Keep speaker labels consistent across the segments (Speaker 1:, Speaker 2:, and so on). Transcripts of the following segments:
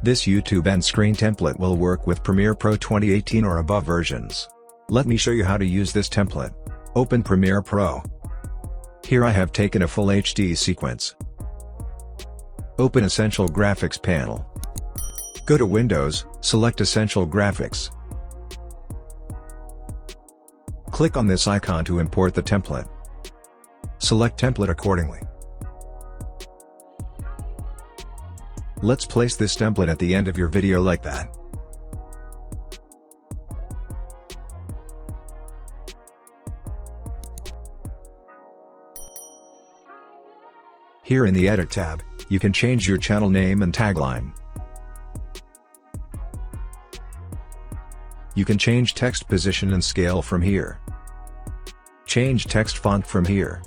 Speaker 1: This YouTube end screen template will work with Premiere Pro 2018 or above versions. Let me show you how to use this template. Open Premiere Pro. Here I have taken a full HD sequence. Open Essential Graphics panel. Go to Windows, select Essential Graphics. Click on this icon to import the template. Select template accordingly. Let's place this template at the end of your video like that. Here in the Edit tab, you can change your channel name and tagline. You can change text position and scale from here. Change text font from here.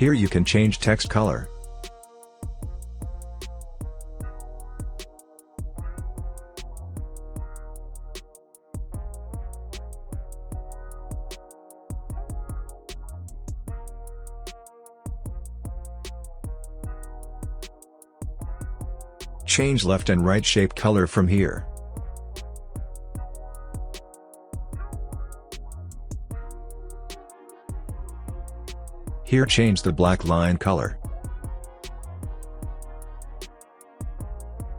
Speaker 1: Here you can change text color. Change left and right shape color from here. Here change the black line color.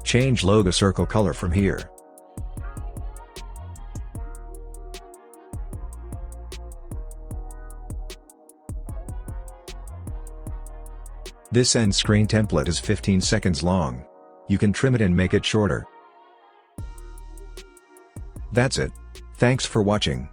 Speaker 1: Change logo circle color from here. This end screen template is 15 seconds long. You can trim it and make it shorter. That's it. Thanks for watching.